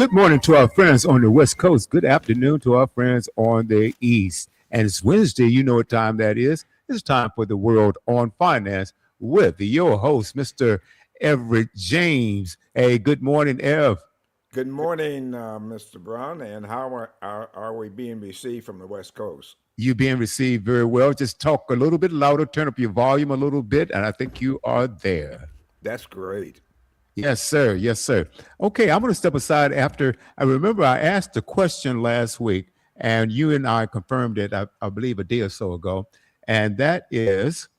Good morning to our friends on the West Coast. Good afternoon to our friends on the East. And it's Wednesday. You know what time that is. It's time for the World on Finance with your host, Mr. Everett James. Hey, good morning, Ev. Good morning, Mr. Brown, and how are we being received from the West Coast? You being received very well. Just talk a little bit louder, turn up your volume a little bit, and I think you are there. That's great. Yes, sir. Yes, sir. Okay, I'm going to step aside after. I remember I asked a question last week, and you and I confirmed it, I believe, a day or so ago. And that is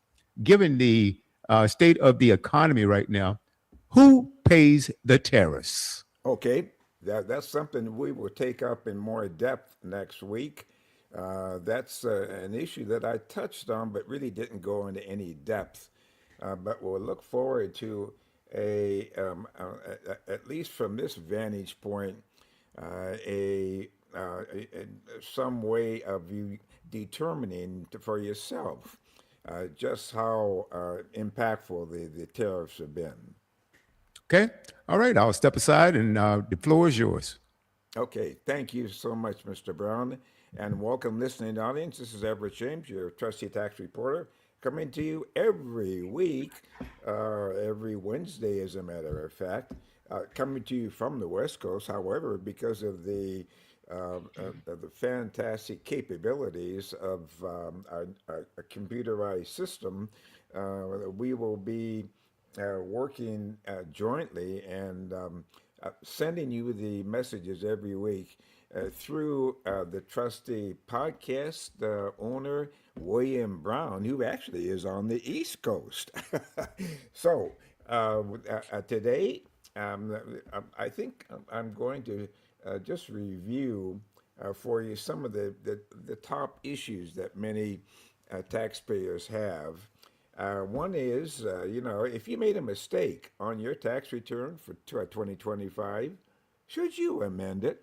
given the state of the economy right now, who pays the tariffs? Okay, that's something we will take up in more depth next week. That's an issue that I touched on, but really didn't go into any depth. But we'll look forward to at least from this vantage point, some way of you determining for yourself just how impactful the tariffs have been. Okay. All right. I'll step aside, and the floor is yours. Okay, thank you so much, Mr. Brown, and welcome, listening audience. This is Everett James, your trusty tax reporter, coming to you every week, every Wednesday, as a matter of fact, coming to you from the West Coast. However, because of the fantastic capabilities of our computerized system, we will be working jointly and sending you the messages every week through the trusty podcast owner, William Brown, who actually is on the East Coast. so today, um, I think I'm going to just review for you some of the top issues that many taxpayers have. One is, if you made a mistake on your tax return for 2025, should you amend it?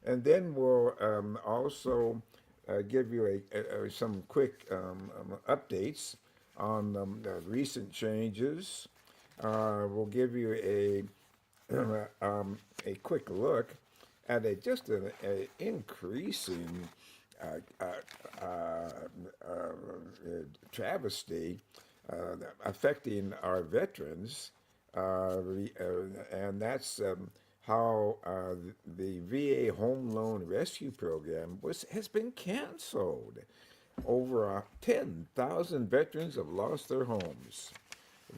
And then we'll also give you some quick updates on recent changes. We'll give you a quick look at just an increasing uh, uh, uh, uh, travesty affecting our veterans, and that's how the VA Home Loan Rescue Program has been canceled. Over 10,000 veterans have lost their homes.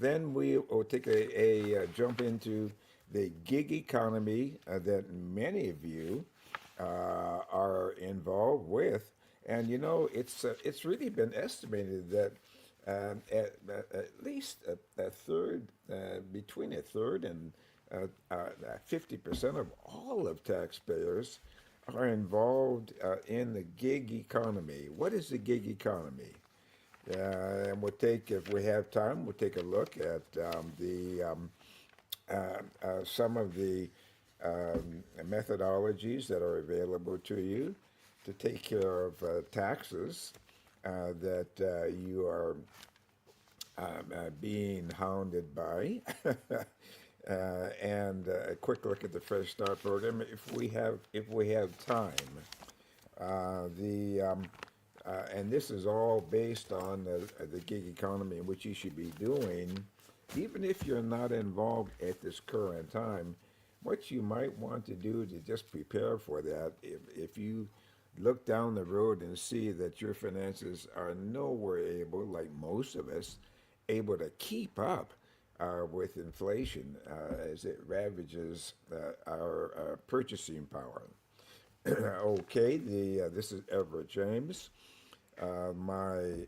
Then we will take a jump into the gig economy that many of you are involved with, and it's really been estimated that at least a third, between a third and 50% of all of taxpayers are involved in the gig economy. What is the gig economy? And we'll take, if we have time, we'll take a look at some of the methodologies that are available to you to take care of taxes that you are being hounded by. And a quick look at the Fresh Start program if we have time. The And this is all based on the gig economy and what you should be doing, even if you're not involved at this current time. What you might want to do to just prepare for that, if you look down the road and see that your finances are nowhere able, like most of us, able to keep up with inflation as it ravages our purchasing power. Okay, this is Everett James. My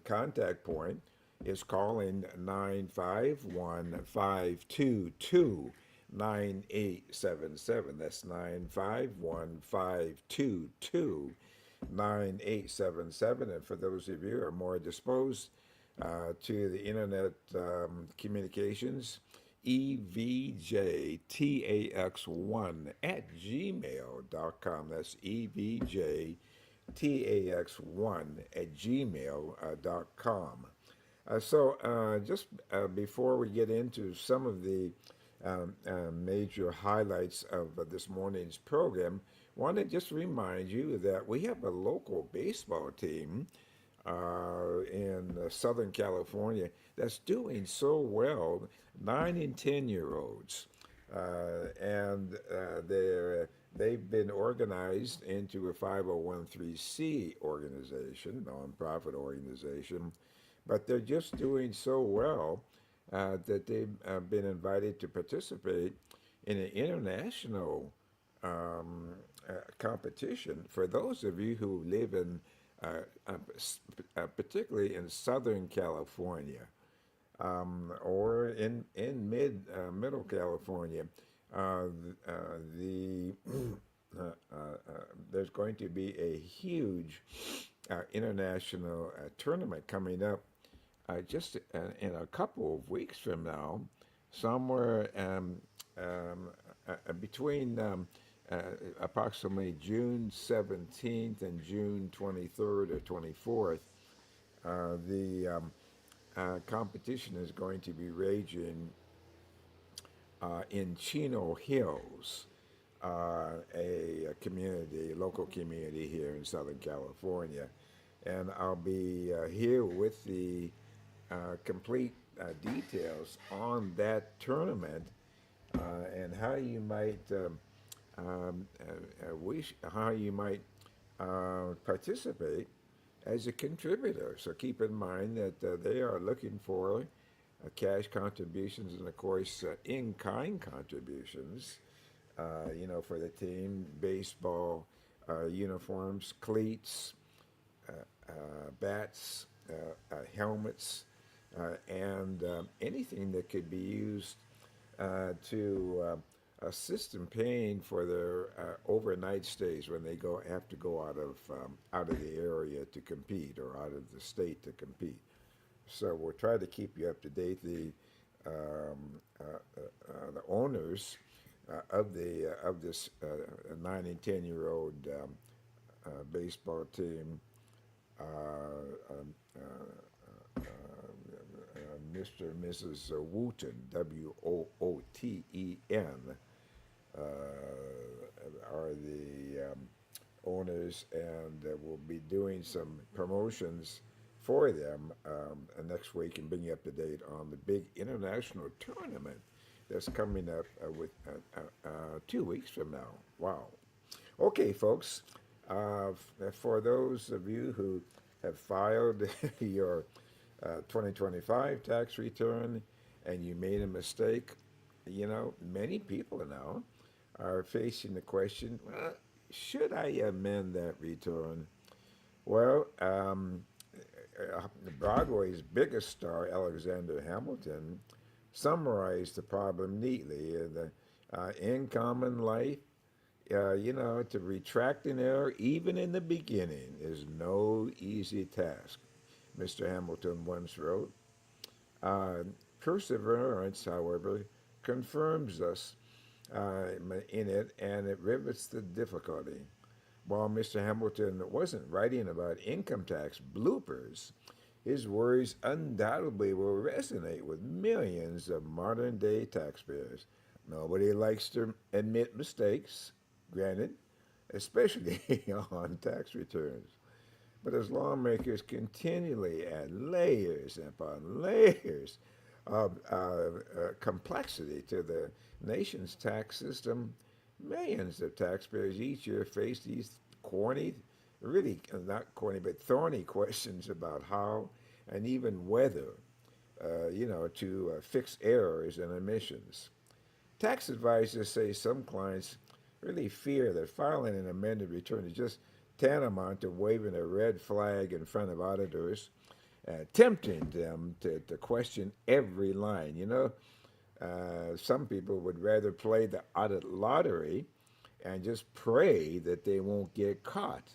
contact point is calling 951-522-9877. That's 951-522-9877. And for those of you who are more disposed to the internet communications, EVJTAX1 at gmail.com. That's EVJTAX1 at gmail.com. Just before we get into some of the major highlights of this morning's program, want to just remind you that we have a local baseball team in Southern California that's doing so well, 9 and 10-year-olds, and they've been organized into a 501c organization, nonprofit organization, but they're just doing so well that they've been invited to participate in an international competition. For those of you who live in, particularly in Southern California, or in middle California, the there's going to be a huge international tournament coming up just in a couple of weeks from now, somewhere between uh, approximately June 17th and June 23rd or 24th. The competition is going to be raging in Chino Hills, a community, local community here in Southern California. And I'll be here with the complete details on that tournament and how you might how you might participate as a contributor. So keep in mind that they are looking for cash contributions and, of course, in-kind contributions. For the team, baseball uniforms, cleats, bats, helmets, and anything that could be used to assist in paying for their overnight stays when they have to go out of the area to compete or out of the state to compete. So we'll try to keep you up to date. The owners of this 9 and 10-year-old baseball team, uh, um, Mr. and Mrs. Wooten, Wooten, uh, are the owners, and we'll be doing some promotions for them next week and bring you up to date on the big international tournament that's coming up with 2 weeks from now. Wow. Okay, folks, for those of you who have filed your 2025 tax return and you made a mistake, many people now are facing the question, well, should I amend that return? Well, Broadway's biggest star, Alexander Hamilton, summarized the problem neatly. In common life, to retract an error, even in the beginning, is no easy task. Mr. Hamilton once wrote. Uh, Perseverance, however, confirms us in it, and it rivets the difficulty. While Mr. Hamilton wasn't writing about income tax bloopers, his words undoubtedly will resonate with millions of modern day taxpayers. Nobody likes to admit mistakes, granted, especially on tax returns. But as lawmakers continually add layers upon layers of complexity to the nation's tax system, millions of taxpayers each year face these corny, really not corny, but thorny questions about how and even whether, to fix errors and omissions. Tax advisors say some clients really fear that filing an amended return is just tantamount to waving a red flag in front of auditors, tempting them to question every line. Some people would rather play the audit lottery and just pray that they won't get caught.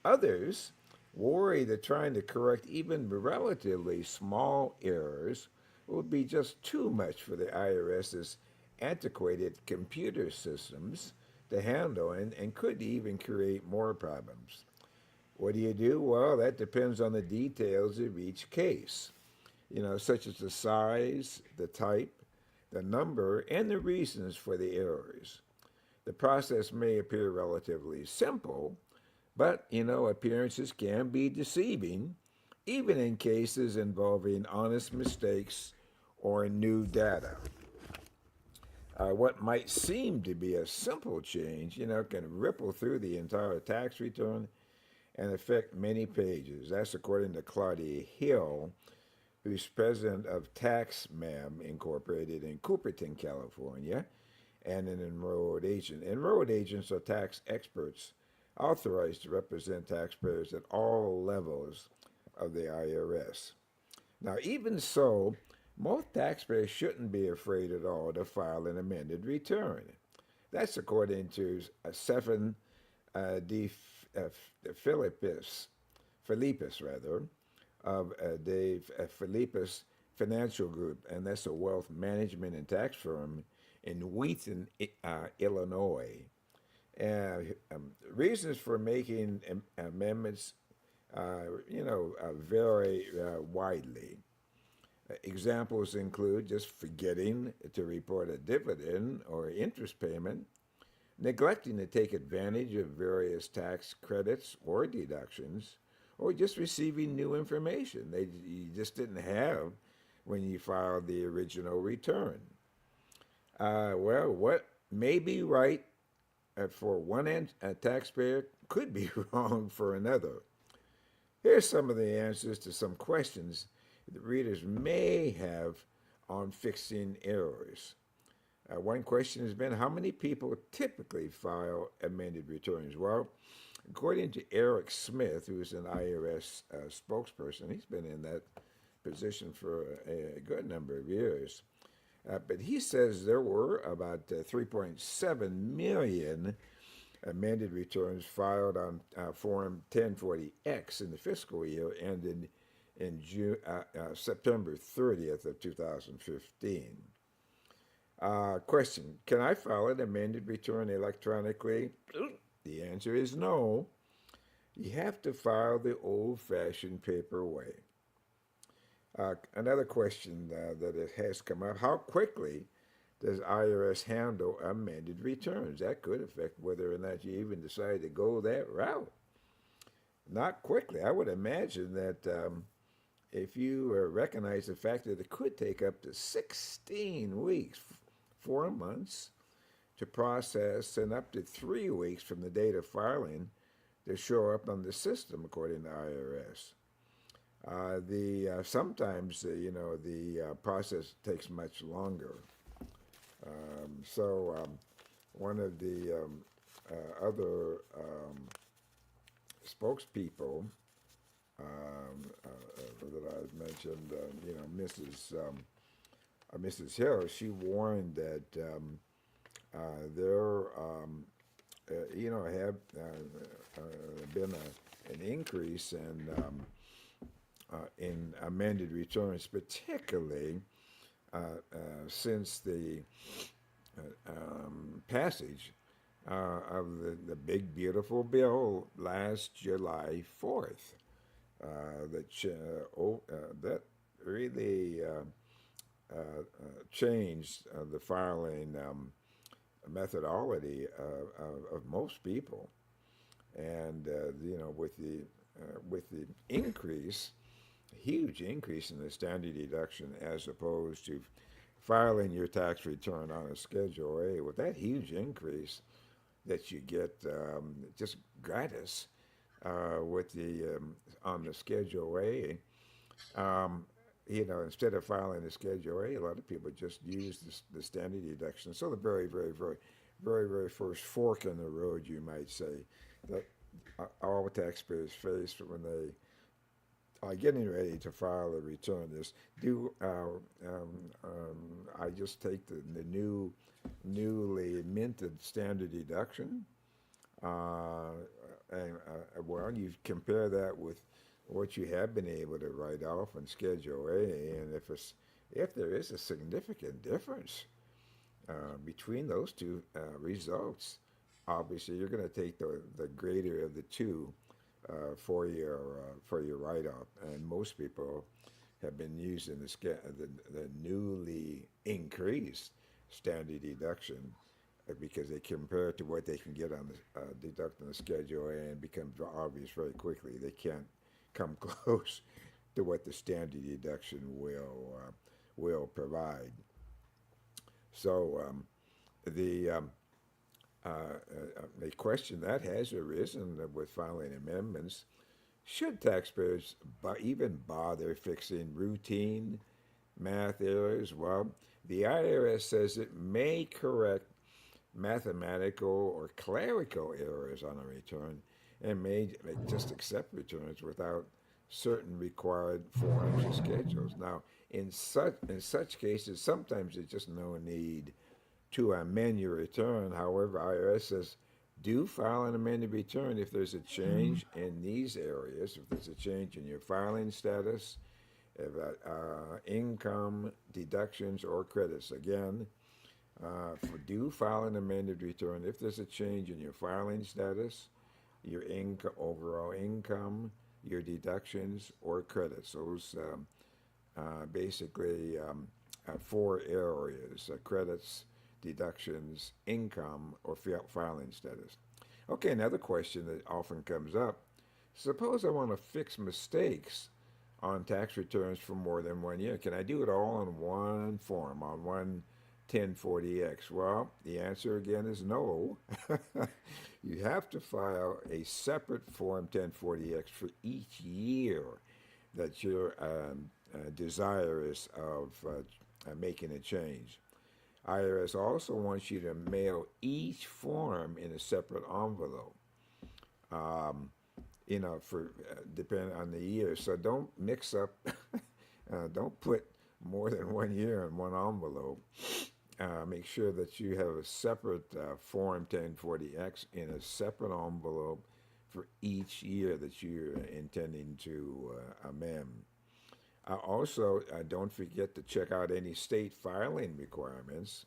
Others worry that trying to correct even relatively small errors will be just too much for the IRS's antiquated computer systems to handle and could even create more problems. What do you do? Well, that depends on the details of each case, such as the size, the type, the number, and the reasons for the errors. The process may appear relatively simple, but appearances can be deceiving, even in cases involving honest mistakes or new data. What might seem to be a simple change, can ripple through the entire tax return and affect many pages. That's according to Claudia Hill, who's president of TaxMam Incorporated in Cupertino, California, and an enrolled agent. Enrolled agents are tax experts authorized to represent taxpayers at all levels of the IRS. Now, even so, most taxpayers shouldn't be afraid at all to file an amended return. That's according to Stephen D. Philippus, rather, of Dave Philippus Financial Group, and that's a wealth management and tax firm in Wheaton, Illinois. Reasons for making amendments, vary widely. Examples include just forgetting to report a dividend or interest payment, neglecting to take advantage of various tax credits or deductions, or just receiving new information you just didn't have when you filed the original return. What may be right for one taxpayer could be wrong for another. Here's some of the answers to some questions that readers may have on fixing errors. One question has been, how many people typically file amended returns? Well, according to Eric Smith, who is an IRS spokesperson, he's been in that position for a good number of years. But he says there were about 3.7 million amended returns filed on Form 1040X in the fiscal year ended in September 30th of 2015. Question, can I file an amended return electronically? The answer is no. You have to file the old-fashioned paper way. Another question that it has come up, how quickly does IRS handle amended returns? That could affect whether or not you even decide to go that route. Not quickly. I would imagine that if you recognize the fact that it could take up to 16 weeks, 4 months, to process, and up to 3 weeks from the date of filing to show up on the system, according to IRS. Sometimes the process takes much longer. One of the other spokespeople that I've mentioned, Mrs. Hill, she warned that there have been an increase in amended returns, particularly since the passage of the big beautiful bill last July 4th. That really changed the filing methodology of most people, and with the huge increase in the standard deduction as opposed to filing your tax return on a Schedule A, with that huge increase that you get just gratis with the on the Schedule A. Instead of filing the Schedule A, a lot of people just use the standard deduction. So the very, very, very, very, very first fork in the road, you might say, that all taxpayers face when they are getting ready to file a return is, I just take the newly minted standard deduction? Well, you compare that with what you have been able to write off on Schedule A, and if there is a significant difference between those two results, obviously you're going to take the greater of the two for your write-off, and most people have been using the newly increased standard deduction because they compare it to what they can get on the deduct on the Schedule A, and it becomes obvious very quickly they can't come close to what the standard deduction will provide. So the a question that has arisen with filing amendments: should taxpayers even bother fixing routine math errors? Well, the IRS says it may correct mathematical or clerical errors on a return and may just accept returns without certain required forms or schedules. Now, in such cases, sometimes there's just no need to amend your return. However, IRS says do file an amended return if there's a change in these areas, if there's a change in your filing status, if, income, deductions, or credits. Again, do file an amended return if there's a change in your filing status, your overall income, your deductions, or credits. Those basically four areas: credits, deductions, income, or filing status. Okay, another question that often comes up: suppose I want to fix mistakes on tax returns for more than 1 year. Can I do it all on one form, on one 1040X? Well, the answer again is no. You have to file a separate Form 1040X for each year that you're desirous of making a change. IRS also wants you to mail each form in a separate envelope. Um, for depending on the year. So don't mix up, don't put more than 1 year in one envelope. Make sure that you have a separate Form 1040X in a separate envelope for each year that you're intending to amend. Also, don't forget to check out any state filing requirements.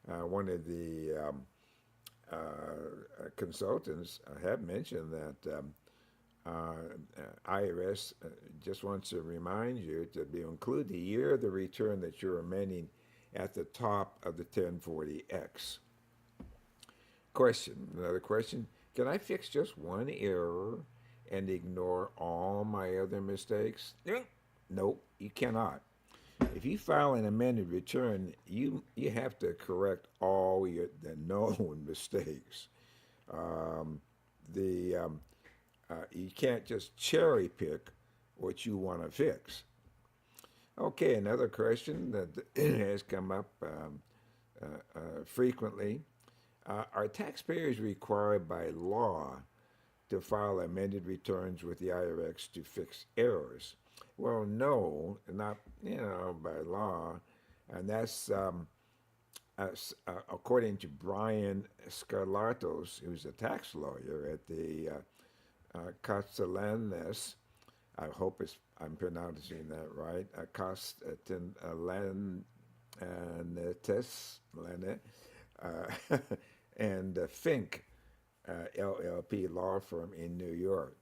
One of the consultants have mentioned that IRS just wants to remind you to include the year of the return that you're amending at the top of the 1040X. Another question: can I fix just one error and ignore all my other mistakes? Nope, you cannot. If you file an amended return, you have to correct all the known mistakes. Um, the You can't just cherry pick what you want to fix. Okay, another question that has come up frequently: are taxpayers required by law to file amended returns with the IRS to fix errors? Well, no, not by law, and that's according to Brian Scarlatos, who's a tax lawyer at the Castellanes. I hope I'm pronouncing that right. Castellanes and Fink LLP law firm in New York.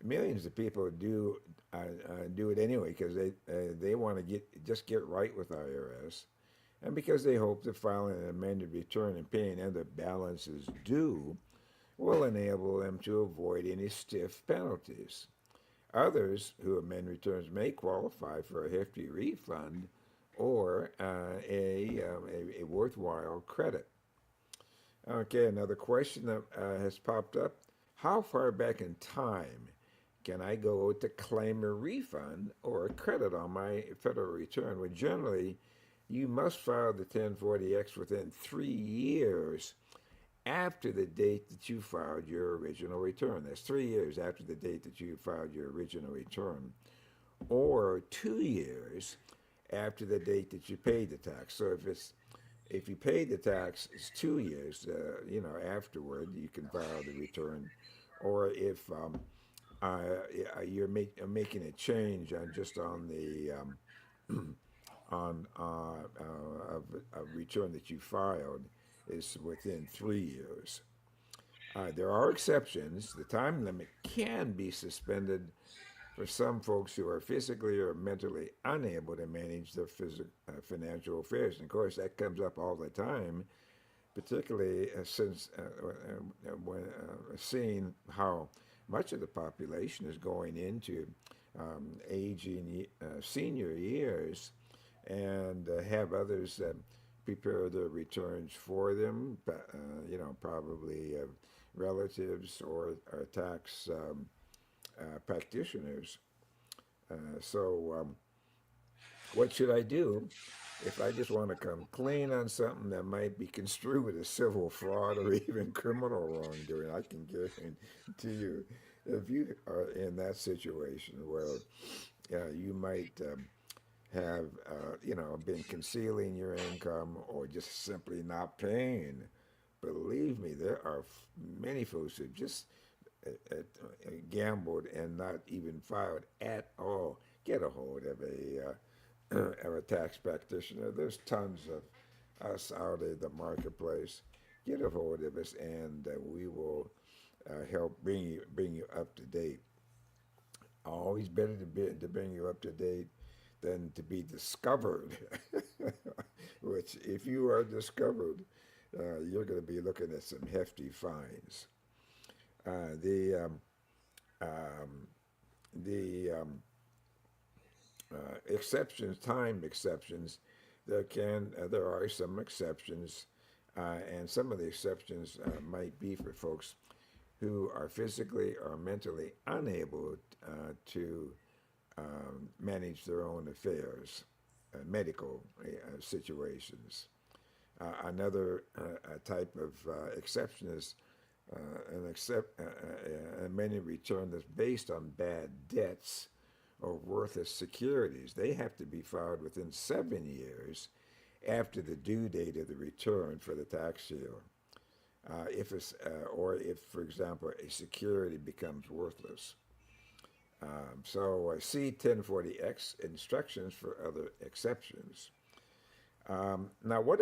Millions of people do it anyway because they want to get right with IRS, and because they hope that filing an amended return and paying other balances due will enable them to avoid any stiff penalties. Others who amend returns may qualify for a hefty refund or a worthwhile credit. Okay, another question that has popped up: how far back in time can I go to claim a refund or a credit on my federal return? Well, generally, you must file the 1040X within 3 years after the date that you filed your original return. That's 3 years after the date that you filed your original return, or 2 years after the date that you paid the tax. So if you paid the tax, it's 2 years. Afterward, you can file the return. Or if you're making a change just on the on a return that you filed, is within 3 years. There are exceptions. The time limit can be suspended for some folks who are physically or mentally unable to manage their financial affairs. And of course, that comes up all the time, particularly since when seeing how much of the population is going into aging senior years and have others prepare their returns for them, probably relatives or tax practitioners. So, what should I do if I just want to come clean on something that might be construed as civil fraud or even criminal wrongdoing? I can guarantee you, if you are in that situation where you might have, been concealing your income or just simply not paying, believe me, there are many folks who just gambled and not even filed at all. Get a hold of a tax practitioner. There's tons of us out in the marketplace. Get a hold of us, and we will help bring you up to date. Always better to bring you up to date than to be discovered. Which, if you are discovered, you're going to be looking at some hefty fines. The the exceptions, time exceptions, there are some exceptions, and some of the exceptions might be for folks who are physically or mentally unable to manage their own affairs, medical situations. Another type of exception is an amended return that's based on bad debts or worthless securities. They have to be filed within 7 years after the due date of the return for the tax year. Or if, for example, a security becomes worthless. So see 1040X instructions for other exceptions. Now, what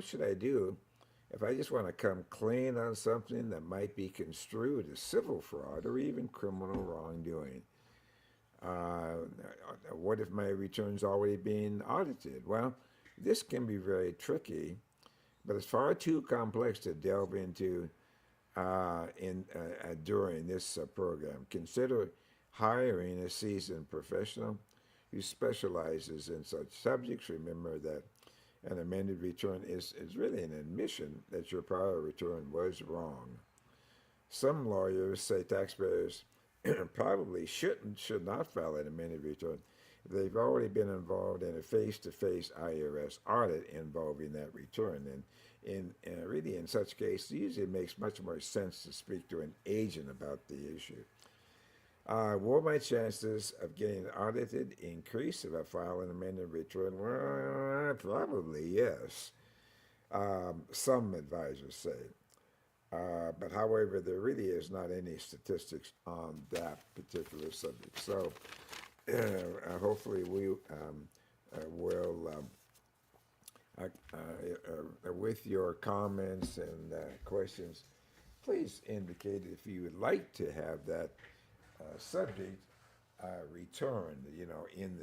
should I do if I just want to come clean on something that might be construed as civil fraud or even criminal wrongdoing? What if my return's already being audited? Well, this can be very tricky, but it's far too complex to delve into during this program. Consider hiring a seasoned professional who specializes in such subjects. Remember that an amended return is really an admission that your prior return was wrong. Some lawyers say taxpayers probably should not file an amended return if they've already been involved in a face-to-face IRS audit involving that return. And really, in such cases, usually it makes much more sense to speak to an agent about the issue. Will my chances of getting audited increase if I file an amended return? Well, probably yes. Some advisors say. But however, there really is not any statistics on that particular subject. So hopefully we will, with your comments and questions, please indicate if you would like to have that subject returned, in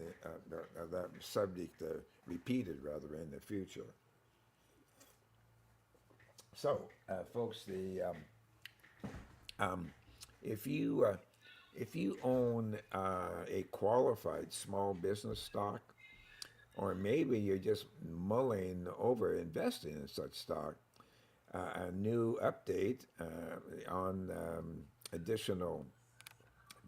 that subject repeated rather in the future. So, folks, if you own a qualified small business stock, or maybe you're just mulling over investing in such stock, a new update on additional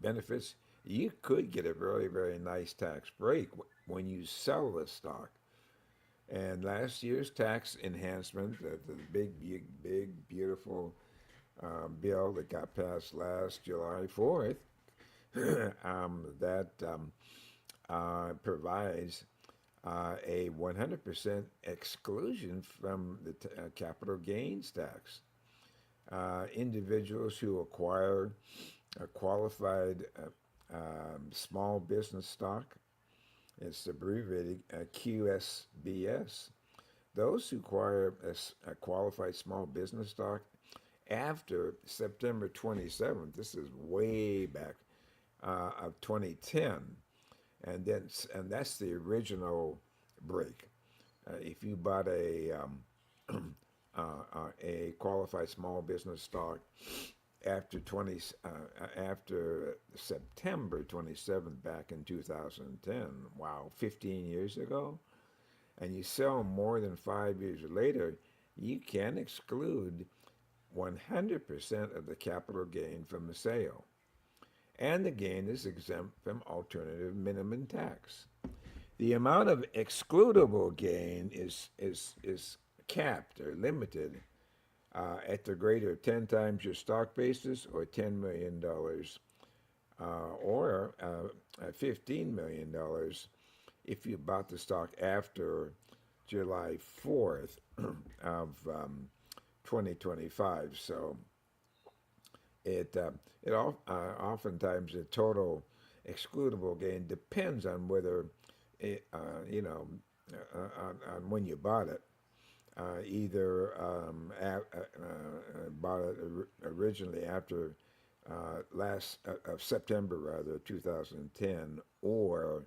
benefits, you could get a very, very nice tax break when you sell the stock. And last year's tax enhancement, the big, beautiful bill that got passed last July 4th, that provides a 100% exclusion from the capital gains tax. Individuals who acquire a qualified small business stock, it's abbreviated QSBS. Those who acquire a qualified small business stock after September 27th, this is way back, of 2010, and that's the original break. If you bought a qualified small business stock after 20 after September 27th back in 2010, wow, 15 years ago, and you sell more than 5 years later, you can exclude 100% of the capital gain from the sale, and the gain is exempt from alternative minimum tax. The amount of excludable gain is capped or limited at the greater 10 times your stock basis or $10 million or $15 million if you bought the stock after July 4th of 2025. So oftentimes the total excludable gain depends on whether it, on when you bought it. Either bought it originally after last of September rather 2010 or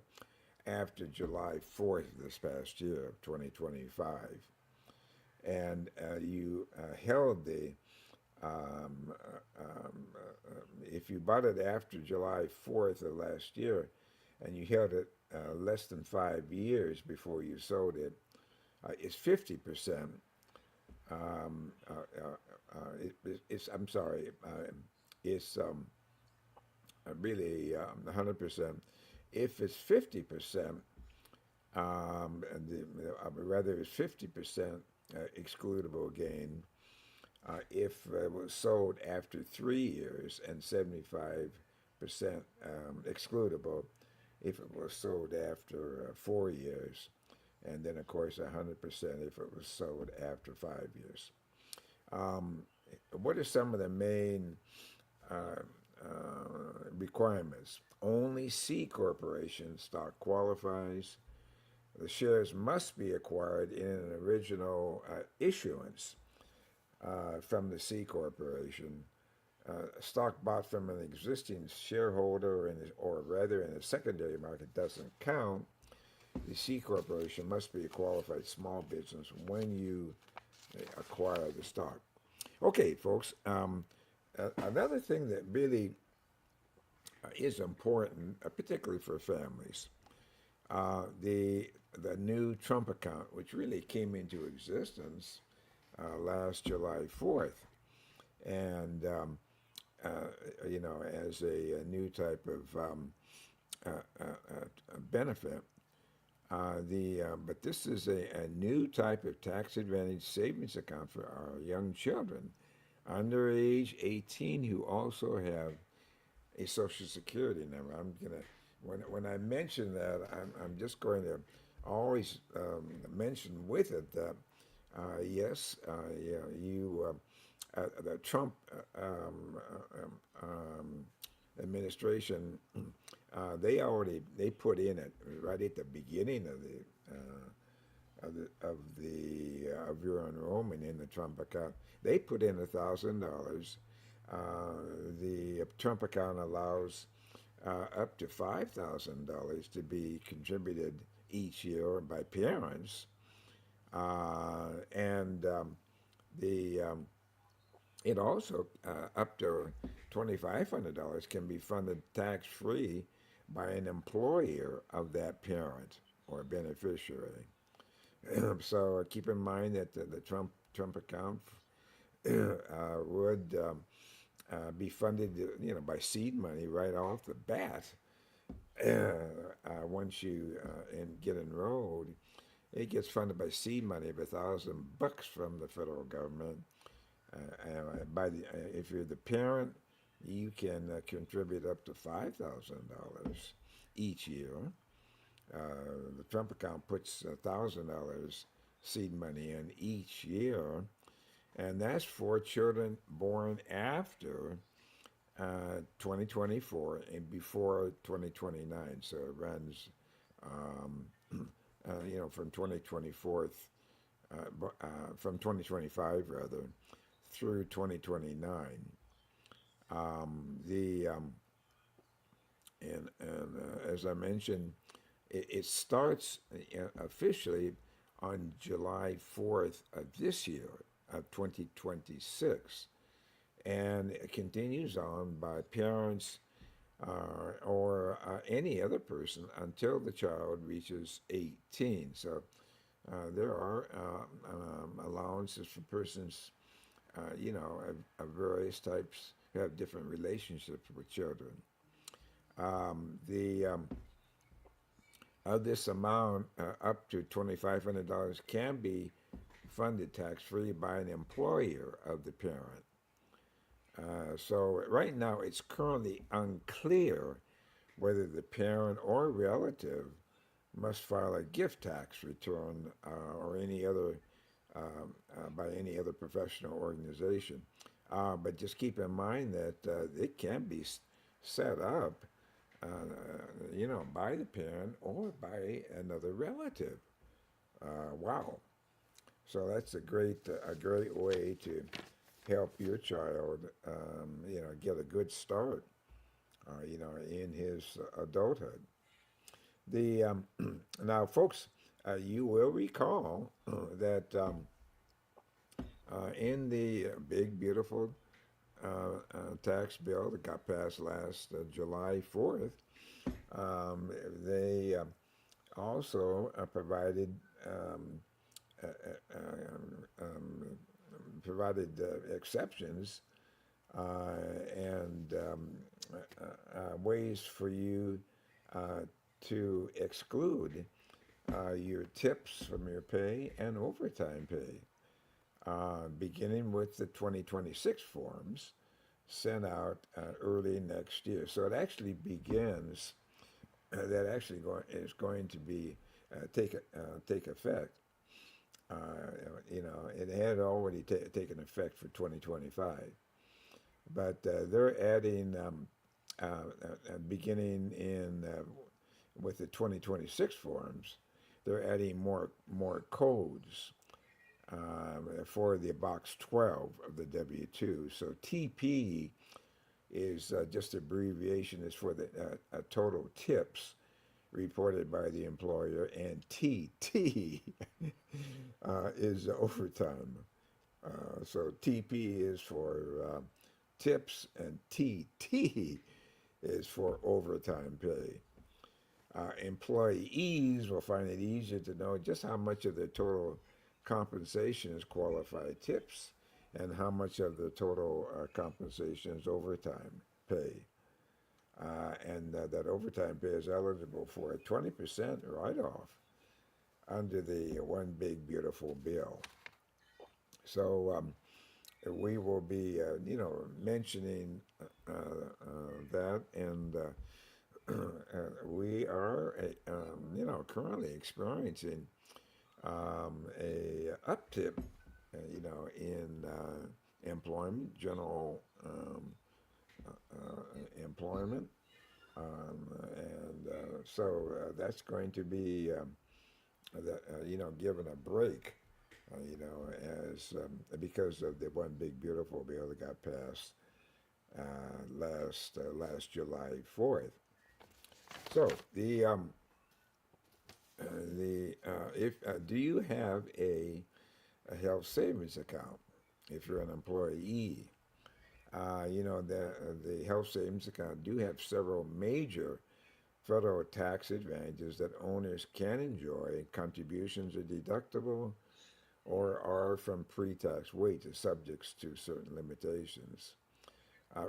after July 4th this past year of 2025, and you held the um, if you bought it after July 4th of last year and you held it less than 5 years before you sold it, it's 50%. I'm sorry, it's really 100%. If it's 50%, rather it's 50% excludable gain if it was sold after 3 years, and 75% excludable if it was sold after 4 years, and then of course 100% if it was sold after 5 years. Um, what are some of the main uh, requirements? Only C corporation stock qualifies. The shares must be acquired in an original issuance from the C corporation. Stock bought from an existing shareholder, or rather in a secondary market, doesn't count. The C corporation must be a qualified small business when you acquire the stock. Okay, folks. Another thing that really is important, particularly for families, the new Trump account, which really came into existence last July 4th, and uh, as a new type of benefit. But this is a new type of tax advantage savings account for our young children under age 18 who also have a Social Security number. I'm gonna when I mention that, I'm just going to always mention with it that yes, yeah, the Trump administration, they put in it right at the beginning of your enrollment in the Trump account. They put in $1,000. The Trump account allows up to $5,000 to be contributed each year by parents, and the it also up to $2,500 can be funded tax free by an employer of that parent or beneficiary. So keep in mind that the Trump account would be funded, by seed money right off the bat. Once you get enrolled, it gets funded by seed money of $1,000 from the federal government. If you're the parent, you can contribute up to $5,000 each year. The Trump account puts $1,000 seed money in each year, and that's for children born after 2024 and before 2029. So it runs, from 2024, from 2025 rather, through 2029. The And as I mentioned, it starts officially on July 4th of this year, of 2026, and it continues on by parents or any other person until the child reaches 18. So there are allowances for persons, of various types who have different relationships with children. The Of this amount, up to $2,500 can be funded tax-free by an employer of the parent. So right now, it's currently unclear whether the parent or relative must file a gift tax return or any other by any other professional organization. But just keep in mind that it can be set up, by the parent or by another relative. Wow! So that's a great way to help your child, get a good start, in his adulthood. The Now, folks, you will recall that in the big beautiful tax bill that got passed last July 4th, they also uh, provided exceptions and ways for you uh, to exclude your tips from your pay and overtime pay, beginning with the 2026 forms sent out early next year. So it actually begins, that actually is going to be take effect. It had already taken effect for 2025, but they're adding, beginning in with the 2026 forms, they're adding more codes for the box 12 of the W-2. So TP is just abbreviation is for the total tips reported by the employer, and TT is overtime. So TP is for tips, and TT is for overtime pay. Employees will find it easier to know just how much of their total compensation is qualified tips and how much of the total compensation is overtime pay. And that overtime pay is eligible for a 20% write-off under the One Big Beautiful Bill. So we will be, mentioning that, and we are, currently experiencing a uptick, in employment, general employment, and so that's going to be, given a break, as because of the One Big Beautiful Bill that got passed last July 4th. So the if do you have a health savings account if you're an employee? The health savings account do have several major federal tax advantages that owners can enjoy. Contributions are deductible or are from pre-tax wages, subject to certain limitations.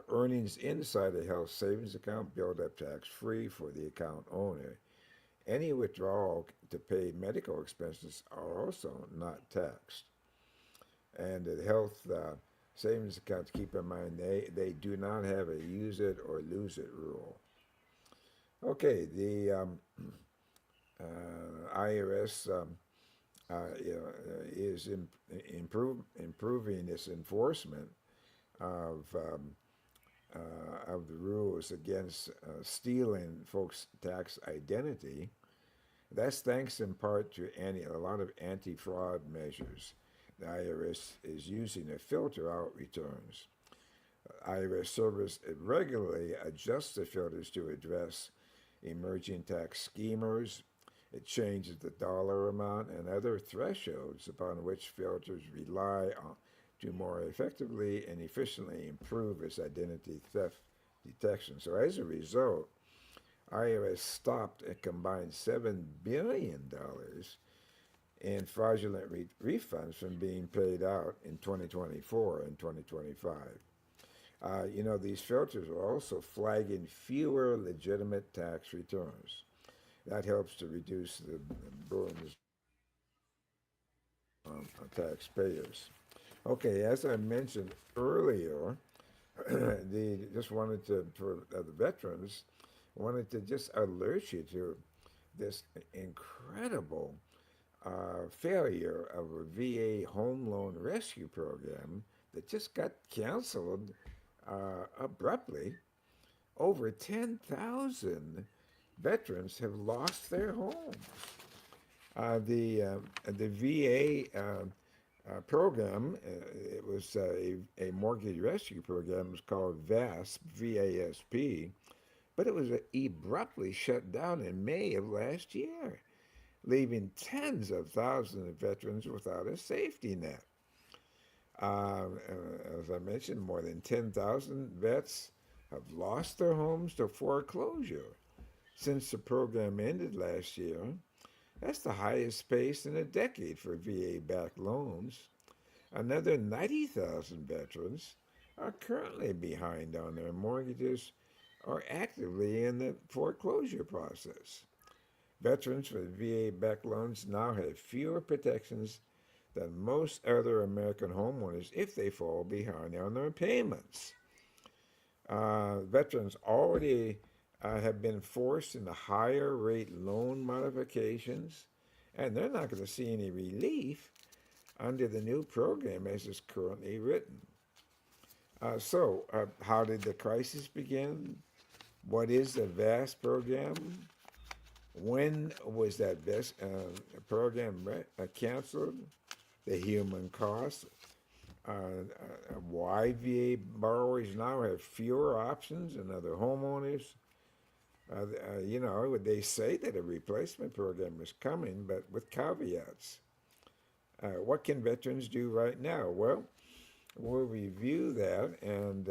Earnings inside a health savings account build up tax-free for the account owner. Any withdrawal to pay medical expenses are also not taxed. And the health savings accounts, keep in mind, they do not have a use it or lose it rule. Okay, the IRS is improving its enforcement of the rules against stealing folks' tax identity. That's thanks in part to a lot of anti-fraud measures the IRS is using to filter out returns. IRS service it regularly adjusts the filters to address emerging tax schemers. It changes the dollar amount and other thresholds upon which filters rely on to more effectively and efficiently improve its identity theft detection. So as a result, IRS stopped a combined $7 billion in fraudulent refunds from being paid out in 2024 and 2025. These filters are also flagging fewer legitimate tax returns. That helps to reduce the burdens on taxpayers. Okay, as I mentioned earlier, the just wanted to for the veterans wanted to just alert you to this incredible failure of a VA home loan rescue program that just got canceled abruptly. Over 10,000 veterans have lost their homes. The VA program, it was a mortgage rescue program. It was called VASP, VASP, but it was abruptly shut down in May of last year, leaving tens of thousands of veterans without a safety net. As I mentioned, more than 10,000 vets have lost their homes to foreclosure since the program ended last year. That's the highest pace in a decade for VA backed loans. Another 90,000 veterans are currently behind on their mortgages or actively in the foreclosure process. Veterans with VA backed loans now have fewer protections than most other American homeowners if they fall behind on their payments. Veterans already have been forced into higher rate loan modifications, and they're not going to see any relief under the new program as it's currently written. How did the crisis begin? What is the VAST program? When was that best program canceled? The human cost. Why VA borrowers now have fewer options than other homeowners. They say that a replacement program is coming, but with caveats. What can veterans do right now? Well, we'll review that and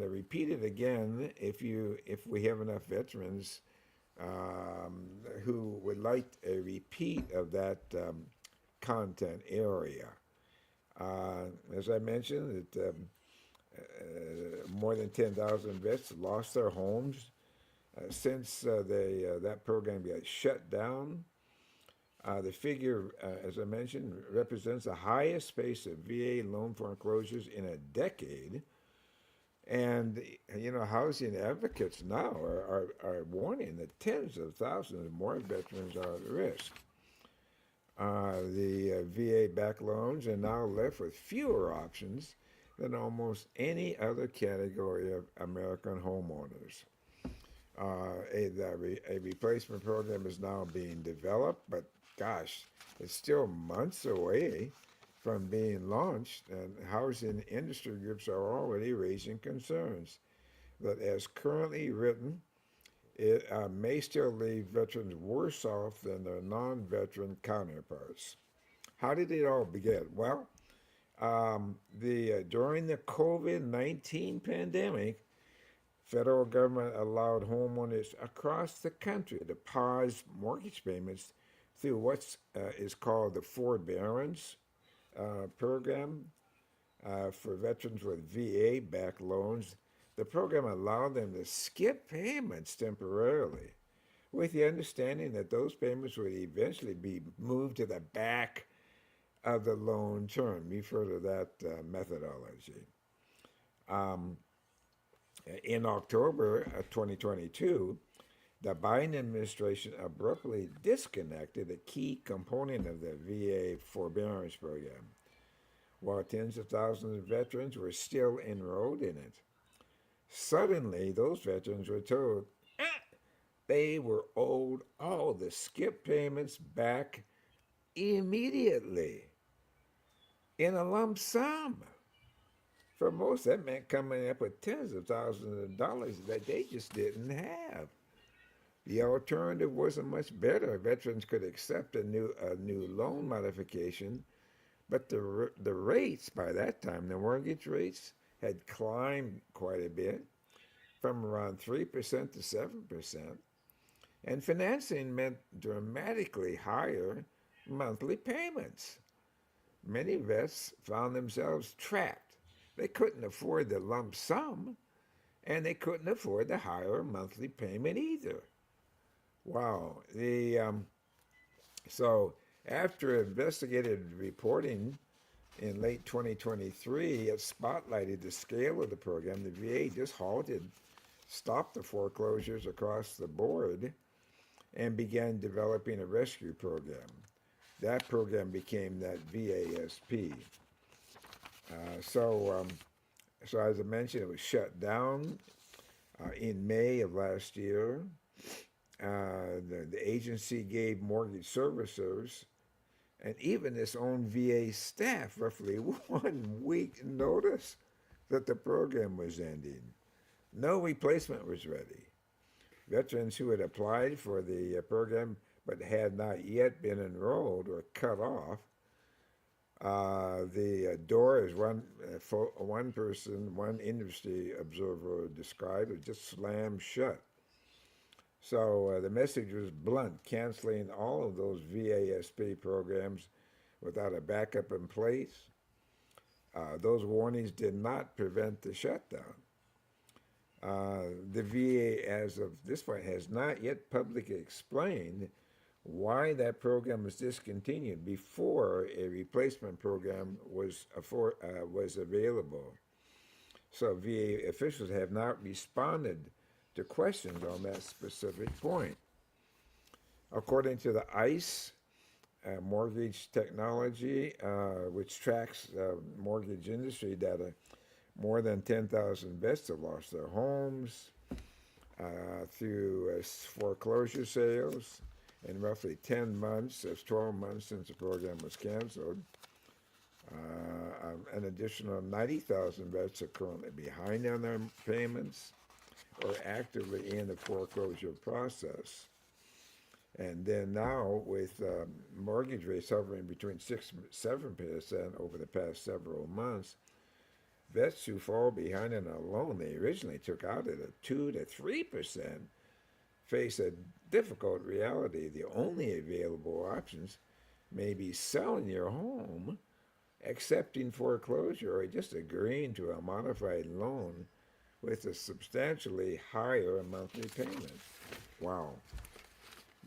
repeat it again if we have enough veterans who would like a repeat of that content area. As I mentioned, more than 10,000 vets lost their homes since that program got shut down. The figure, as I mentioned, represents the highest pace of VA loan foreclosures in a decade. And, housing advocates now are warning that tens of thousands more veterans are at risk. The VA-backed loans are now left with fewer options than almost any other category of American homeowners. A replacement program is now being developed, but gosh, it's still months away from being launched, and housing industry groups are already raising concerns that, as currently written, it may still leave veterans worse off than their non-veteran counterparts. How did it all begin? Well, during the COVID-19 pandemic, federal government allowed homeowners across the country to pause mortgage payments through what is called the forbearance program for veterans with VA-backed loans. The program allowed them to skip payments temporarily, with the understanding that those payments would eventually be moved to the back of the loan term. You've heard of that methodology. In October of 2022, the Biden administration abruptly disconnected a key component of the VA forbearance program, while tens of thousands of veterans were still enrolled in it. Suddenly, those veterans were told they were owed all the skip payments back immediately in a lump sum For most, that meant coming up with tens of thousands of dollars that they just didn't have. The alternative wasn't much better. Veterans could accept a new loan modification, but the rates by that time, the mortgage rates had climbed quite a bit, from around 3% to 7%, and financing meant dramatically higher monthly payments. Many vets found themselves trapped. They couldn't afford the lump sum, and they couldn't afford the higher monthly payment either. Wow. So after investigative reporting in late 2023, it spotlighted the scale of the program. The VA just stopped the foreclosures across the board, and began developing a rescue program. That program became that VASP. Uh, so, um, so as I mentioned, it was shut down in May of last year. The agency gave mortgage servicers and even its own VA staff roughly 1 week notice that the program was ending. No replacement was ready. Veterans who had applied for the program but had not yet been enrolled were cut off. The door, as one person, one industry observer described, it just slammed shut. So the message was blunt, canceling all of those VASP programs without a backup in place. Those warnings did not prevent the shutdown. The VA, as of this point, has not yet publicly explained why that program was discontinued before a replacement program was available. So VA officials have not responded to questions on that specific point. According to the ICE mortgage technology, which tracks mortgage industry data, more than 10,000 vets have lost their homes through foreclosure sales in roughly 10 months. That's 12 months since the program was canceled. An additional 90,000 vets are currently behind on their payments or actively in the foreclosure process. And then now, with mortgage rates hovering between 6 and 7% over the past several months, vets who fall behind on a loan they originally took out at a 2 to 3% face a difficult reality. The only available options may be selling your home, accepting foreclosure, or just agreeing to a modified loan with a substantially higher monthly payment. Wow.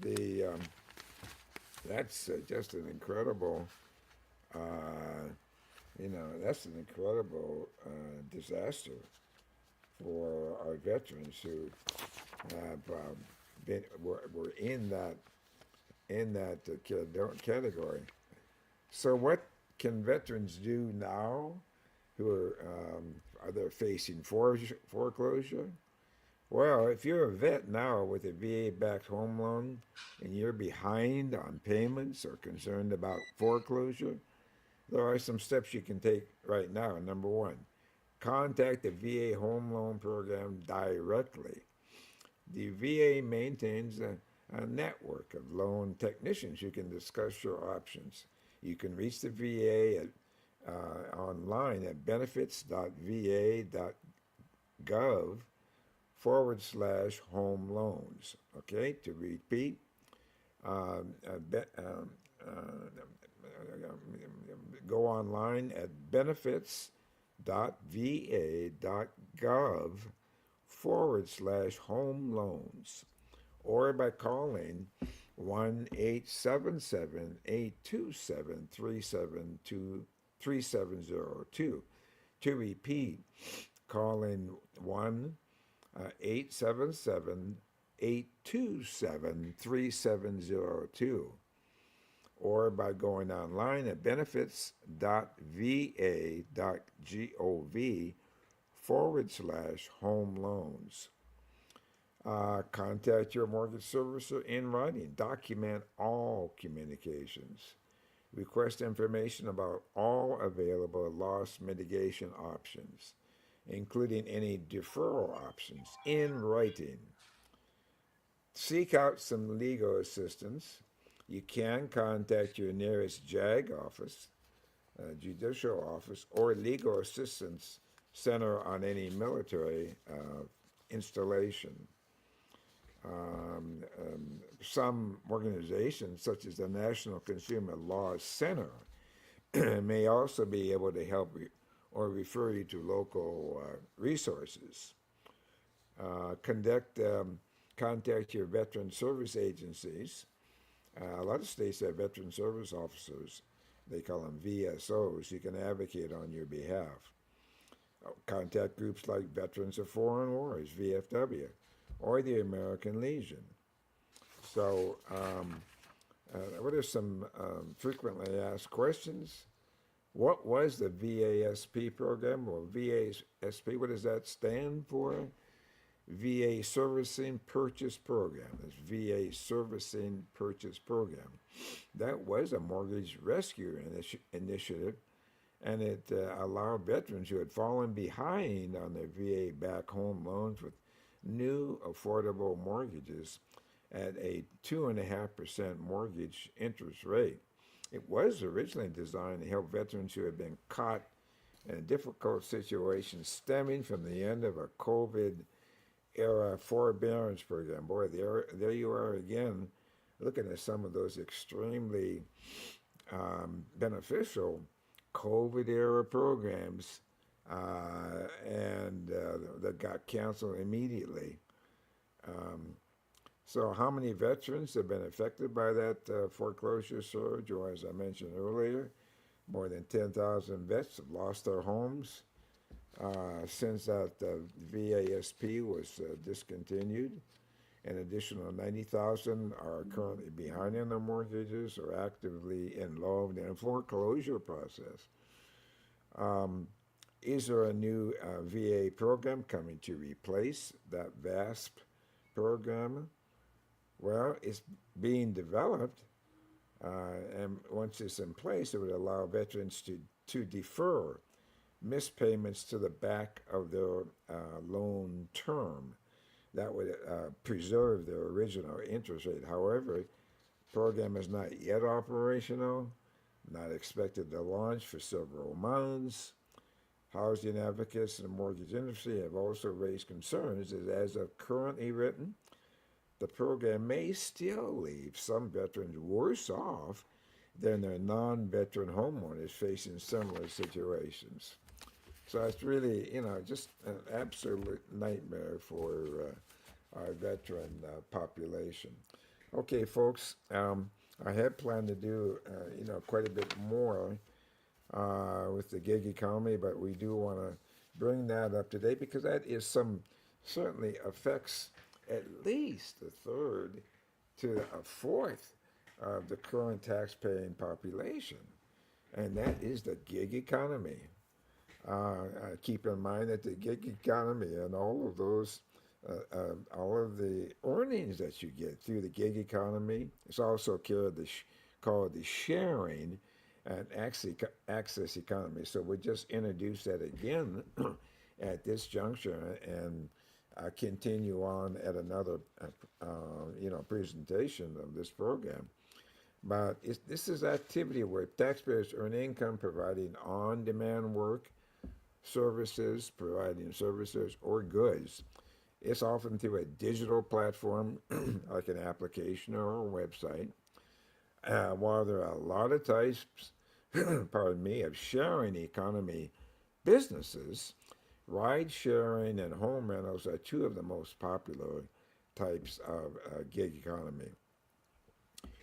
The That's just an incredible, uh, that's an incredible disaster for our veterans who have were in that category. So, what can veterans do now who are they facing foreclosure? Well, if you're a vet now with a VA-backed home loan and you're behind on payments or concerned about foreclosure, there are some steps you can take right now. Number one, contact the VA home loan program directly. The VA maintains a network of loan technicians. You can discuss your options. You can reach the VA online at benefits.va.gov/home loans. Okay, to repeat, um, uh, be- um, uh, go online at benefits.va.gov/home loans, or by calling 1-877-827-3702. To repeat, calling 1-877-827-3702, or by going online at benefits.va.gov/home loans. Contact your mortgage servicer in writing. Document all communications. Request information about all available loss mitigation options, including any deferral options, in writing. Seek out some legal assistance. You can contact your nearest JAG office, judicial office, or legal assistance center on any military installation. Some organizations, such as the National Consumer Law Center, may also be able to help or refer you to local resources. Conduct Contact your veteran service agencies. A lot of states have veteran service officers. They call them VSOs. You can advocate on your behalf. Contact groups like Veterans of Foreign Wars, VFW, or the American Legion. So, what are some frequently asked questions? What was the VASP program? Well, VASP, what does that stand for? VA Servicing Purchase Program. It's VA Servicing Purchase Program. That was a mortgage rescue initiative, and it allowed veterans who had fallen behind on their VA back home loans with new affordable mortgages at a 2.5% mortgage interest rate. It was originally designed to help veterans who had been caught in a difficult situation stemming from the end of a COVID era forbearance program. Boy, there you are again, looking at some of those extremely beneficial COVID era programs, and that got canceled immediately. So, how many veterans have been affected by that foreclosure surge? Or, as I mentioned earlier, more than 10,000 vets have lost their homes since that VASP was discontinued. An additional 90,000 are currently behind in their mortgages or actively involved in a foreclosure process. Is there a new VA program coming to replace that VASP program? Well, it's being developed, and once it's in place, it would allow veterans to defer missed payments to the back of their loan term. That would preserve their original interest rate. However, the program is not yet operational, not expected to launch for several months. Housing advocates in the mortgage industry have also raised concerns that as of currently written, the program may still leave some veterans worse off than their non-veteran homeowners facing similar situations. So it's really, just an absolute nightmare for our veteran population. Okay, folks, I had planned to do, quite a bit more with the gig economy, but we do want to bring that up today because that is certainly affects at least a third to a fourth of the current tax-paying population, and that is the gig economy. Keep in mind that the gig economy and all of the earnings that you get through the gig economy, it's also called the sharing and access economy. So we just introduced that again at this juncture, and continue on at another, presentation of this program. But this is activity where taxpayers earn income providing on-demand work, providing services or goods. It's often through a digital platform like an application or a website. While there are a lot of types, pardon me, of sharing economy businesses, ride sharing and home rentals are two of the most popular types of gig economy.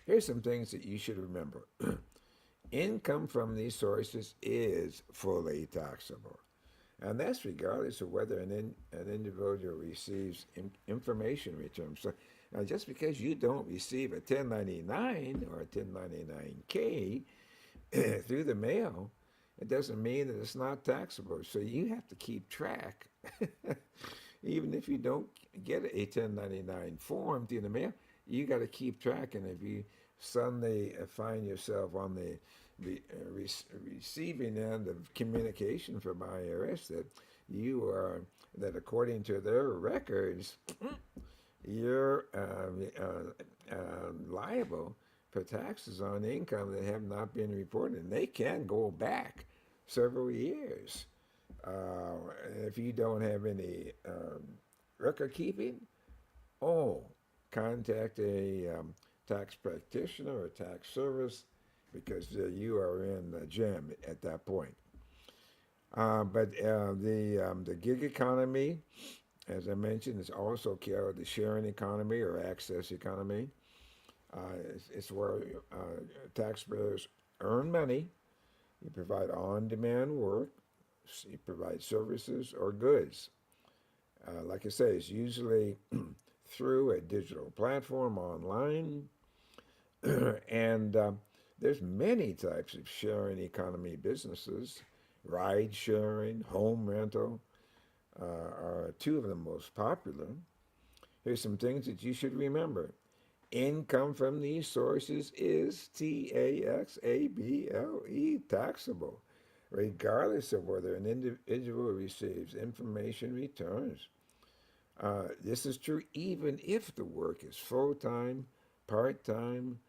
Here's some things that you should remember. Income from these sources is fully taxable. And that's regardless of whether an individual receives information returns. So now, just because you don't receive a 1099 or a 1099K through the mail, it doesn't mean that it's not taxable. So you have to keep track. Even if you don't get a 1099 form through the mail, you got to keep track. And if you suddenly find yourself on the receiving end of communication from IRS that you are that according to their records you're liable for taxes on income that have not been reported, and they can go back several years. If you don't have any record keeping, oh, contact a tax practitioner or tax service because you are in the jam at that point. But the gig economy, as I mentioned, is also called the sharing economy or access economy. It's where taxpayers earn money, you provide on demand work, you provide services or goods. Like I say, it's usually through a digital platform online, and there's many types of sharing economy businesses. Ride sharing, home rental are two of the most popular. Here's some things that you should remember. Income from these sources is taxable, regardless of whether an individual receives information returns. This is true even if the work is full time, part time,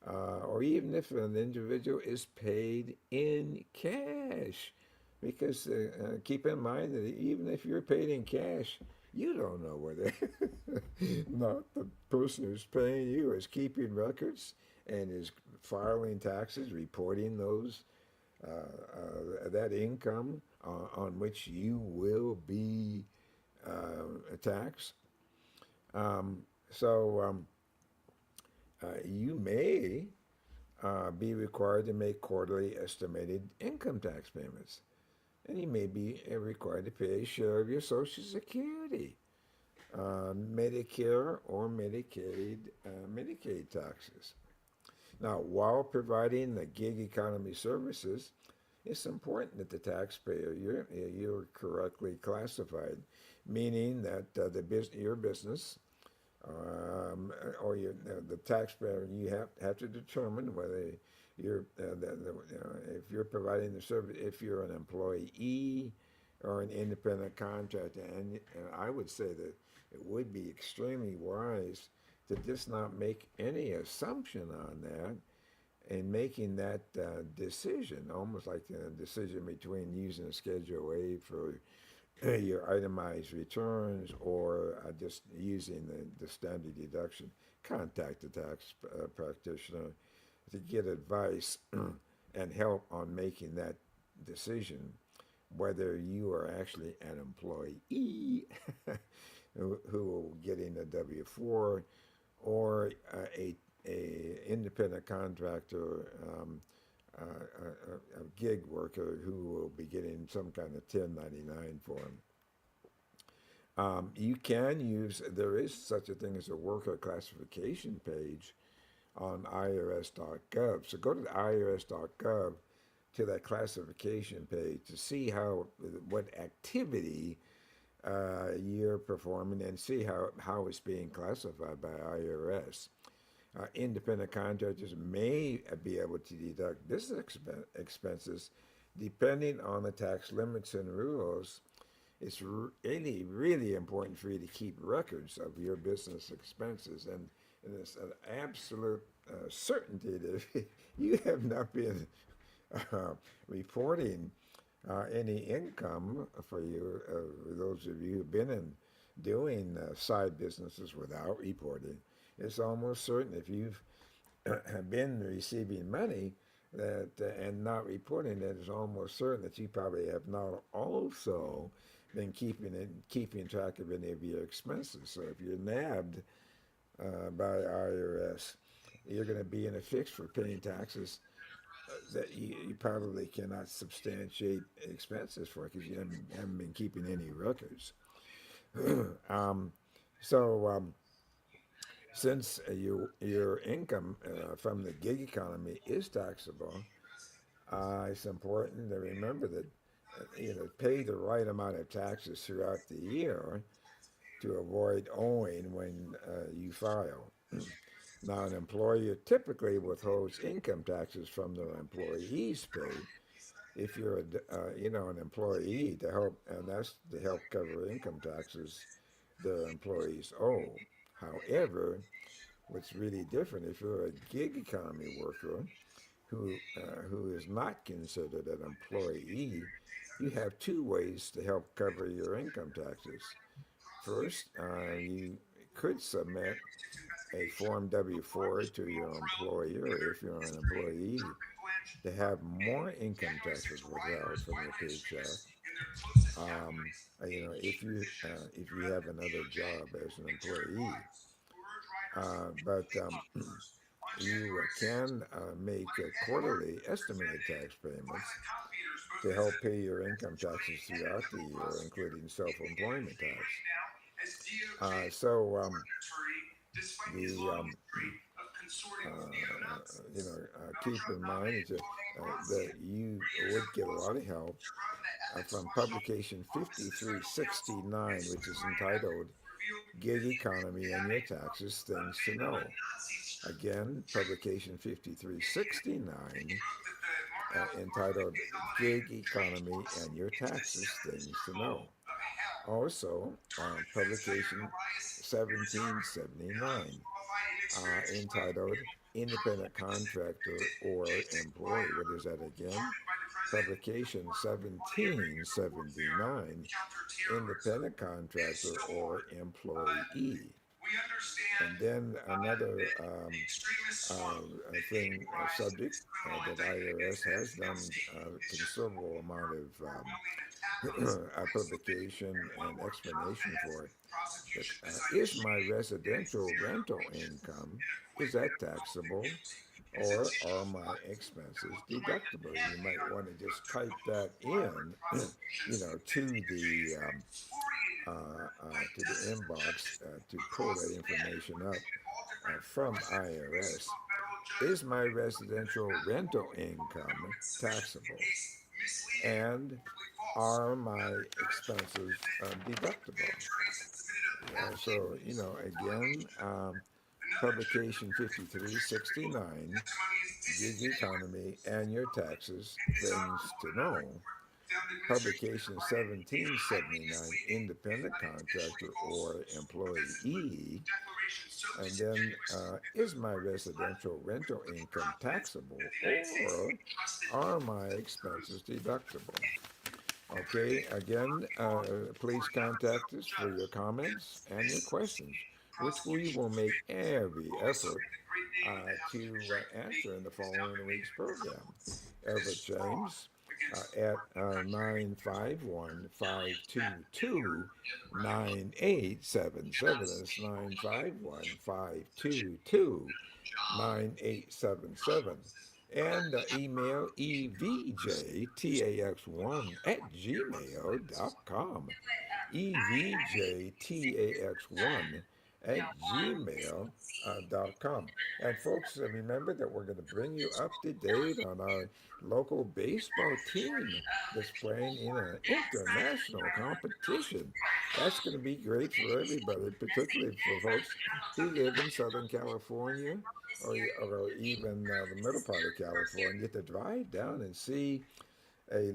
or even if an individual is paid in cash. Because keep in mind that even if you're paid in cash, you don't know whether not the person who's paying you is keeping records and is filing taxes, reporting that income on which you will be taxed. So you may be required to make quarterly estimated income tax payments, and you may be required to pay a share of your Social Security, Medicare, or Medicaid taxes. Now, while providing the gig economy services, it's important that the taxpayer you're correctly classified, meaning that your business or the taxpayer you have to determine whether if you're providing the service, if you're an employee or an independent contractor, and I would say that it would be extremely wise to just not make any assumption on that and making that decision, almost like the decision between using Schedule A for your itemized returns or just using the standard deduction. Contact the tax practitioner to get advice and help on making that decision, whether you are actually an employee who will getting a W-4 or a independent contractor, a gig worker who will be getting some kind of 1099 form. You can use, there is such a thing as a worker classification page on irs.gov. So go to the irs.gov to that classification page to see what activity you're performing and see how it's being classified by IRS. Independent contractors may be able to deduct business expenses depending on the tax limits and rules. It's really, really important for you to keep records of your business expenses. And it's an absolute certainty that if you have not been reporting any income for you, those of you who've been doing side businesses without reporting, it's almost certain if you've been receiving money that and not reporting it, it's almost certain that you probably have not also been keeping track of any of your expenses. So if you're nabbed by IRS, you're going to be in a fix for paying taxes that you probably cannot substantiate expenses for because you haven't been keeping any records. um, so since your income from the gig economy is taxable, it's important to remember that pay the right amount of taxes throughout the year to avoid owing when you file. Now, an employer typically withholds income taxes from their employees' pay if you're an employee to help, and that's to help cover income taxes their employees owe. However, what's really different if you're a gig economy worker who is not considered an employee, you have two ways to help cover your income taxes. First, you could submit a Form W-4 to your employer if you're an employee to have more income taxes withheld from your paycheck. Um, if you have another job as an employee, but you can make quarterly estimated tax payments to help pay your income taxes throughout the year, including self-employment tax. So the keep in mind that you would get a lot of help from publication 5369, which is entitled Gig Economy and Your Taxes Things to Know. Again, publication 5369, entitled Gig Economy and Your Taxes Things to Know. Also, publication 1779, entitled Independent Contractor or Employee. What is that again? Publication 1779, Independent Contractor or Employee. And then another subject that IRS has done a considerable amount of publication and explanation for it. That is my residential rental income, is that taxable or are my expenses deductible? You might want to just type that in, to the inbox to pull that information up from IRS. Is my residential rental income taxable? And are my expenses deductible? Again, publication 5369, Gig Economy and Your Taxes, Things to Know. Publication 1779, Independent Contractor or Employee. And then, is my residential rental income taxable or are my expenses deductible? Okay, again, please contact us for your comments and your questions, which we will make every effort to answer in the following week's program. Everett James at 951 522 9877. That's 951 522 9877. And email evjtax1 at gmail.com. evjtax1 at gmail.com. And folks, remember that we're going to bring you up to date on our local baseball team that's playing in an international competition. That's going to be great for everybody, particularly for folks who live in Southern California or even the middle part of California to drive down and see a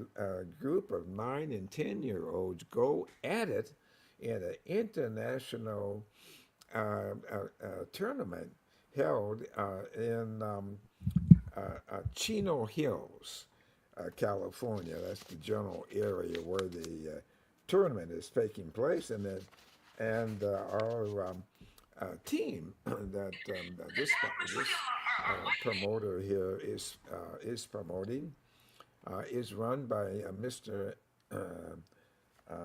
group of 9 and 10-year-olds go at it in an international tournament held in Chino Hills, California. That's the general area where the tournament is taking place, and our team that this promoter here is promoting is run by uh, uh,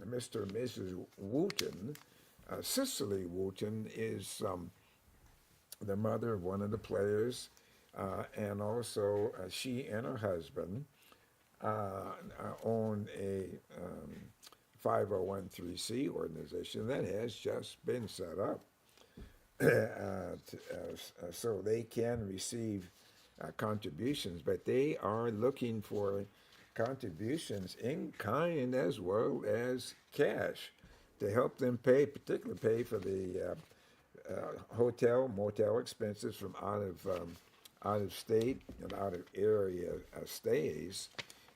Mr. and Mrs. Wooten. Cicely Wooten is the mother of one of the players, and also she and her husband own a 501c organization that has just been set up so they can receive contributions, but they are looking for contributions in kind as well as cash. to help them pay, particularly pay for the hotel, motel expenses from out of state and out of area stays,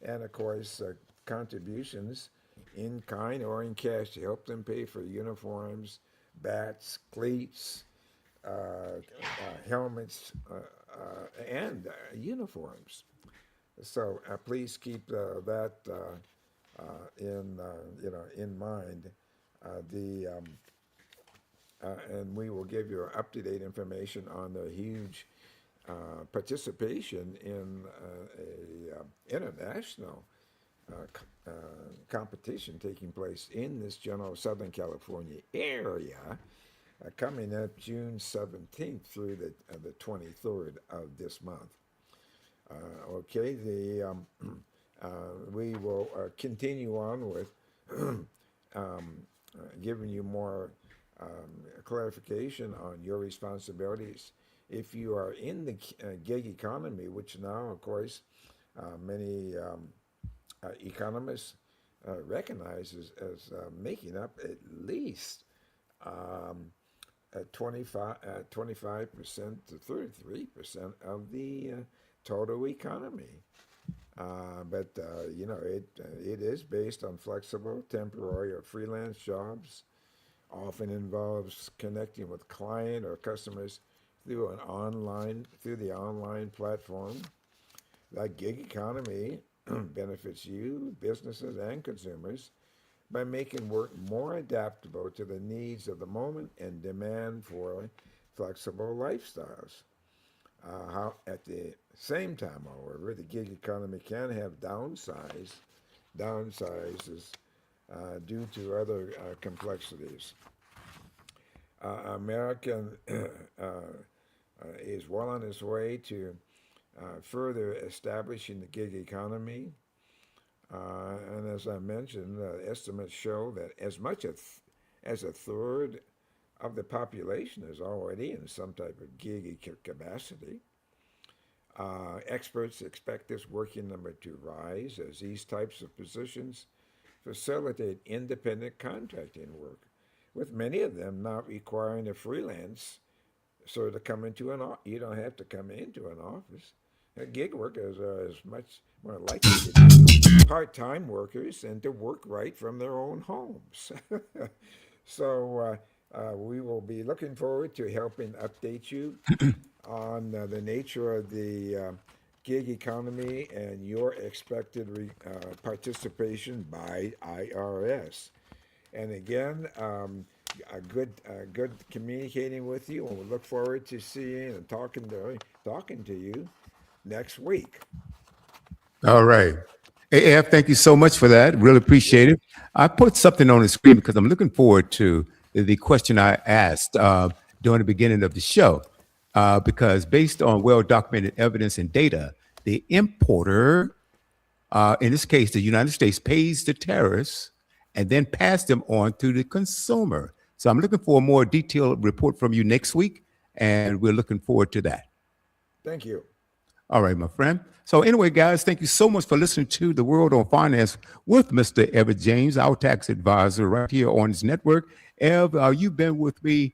and of course contributions in kind or in cash to help them pay for uniforms, bats, cleats, helmets, and uniforms. So please keep that in in mind. The And we will give you up-to-date information on the huge participation in a international competition taking place in this general Southern California area, coming up June 17th through the 23rd of this month. Okay, we will continue on with giving you more clarification on your responsibilities. If you are in the gig economy, which now, of course, many economists recognize as making up at least at 25% to 33% of the total economy. But it is based on flexible, temporary, or freelance jobs. Often involves connecting with client or customers through the online platform. That gig economy benefits you, businesses, and consumers by making work more adaptable to the needs of the moment and demand for flexible lifestyles. At the same time, however, the gig economy can have downsizes due to other complexities. American is well on its way to further establishing the gig economy. And as I mentioned, estimates show that as much as a third of the population is already in some type of gig capacity. Experts expect this working number to rise as these types of positions facilitate independent contracting work, with many of them not requiring a freelance to come into an office. You don't have to come into an office. Gig workers are as much more likely to be part-time workers and to work right from their own homes. So we will be looking forward to helping update you on the nature of the gig economy and your expected participation by IRS. And again, a good communicating with you, and we look forward to seeing and talking to you next week. All right. AF, thank you so much for that. Really appreciate it. I put something on the screen because I'm looking forward to the question I asked during the beginning of the show. Because based on well-documented evidence and data, the importer, in this case, the United States, pays the tariffs and then pass them on to the consumer. So I'm looking for a more detailed report from you next week, and we're looking forward to that. Thank you. All right, my friend. So anyway, guys, thank you so much for listening to The World on Finance with Mr. Everett James, our tax advisor right here on this network. Ev, you've been with me,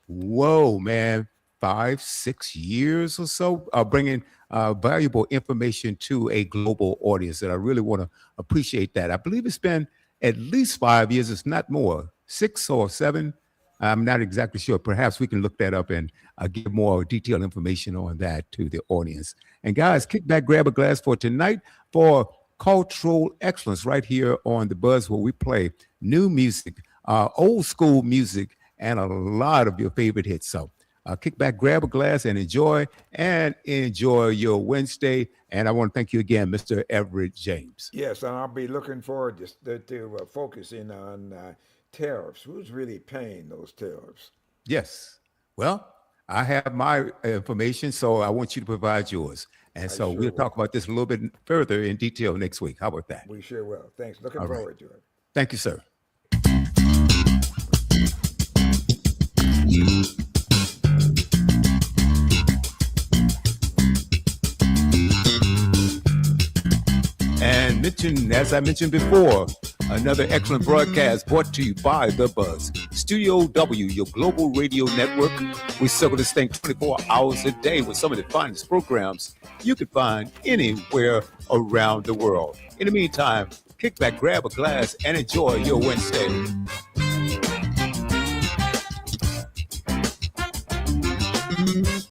whoa, man, 5-6 years or so, bringing valuable information to a global audience. And I really want to appreciate that. I believe it's been at least 5 years, if not more, 6 or 7. I'm not exactly sure. Perhaps we can look that up and give more detailed information on that to the audience. And guys, kick back, grab a glass for tonight for cultural excellence right here on The Buzz, where we play new music, old school music, and a lot of your favorite hits. So kick back, grab a glass, and enjoy your Wednesday. And I want to thank you again, Mr. Everett James. Yes, and I'll be looking forward to focusing on tariffs. Who's really paying those tariffs? Yes. Well, I have my information, so I want you to provide yours. And so we'll talk about this a little bit further in detail next week. How about that? We sure will. Thanks. Looking forward to it. Thank you, sir. And as I mentioned before, Another excellent broadcast brought to you by The Buzz. Studio W, your global radio network. We circle this thing 24 hours a day with some of the finest programs you can find anywhere around the world. In the meantime, kick back, grab a glass, and enjoy your Wednesday.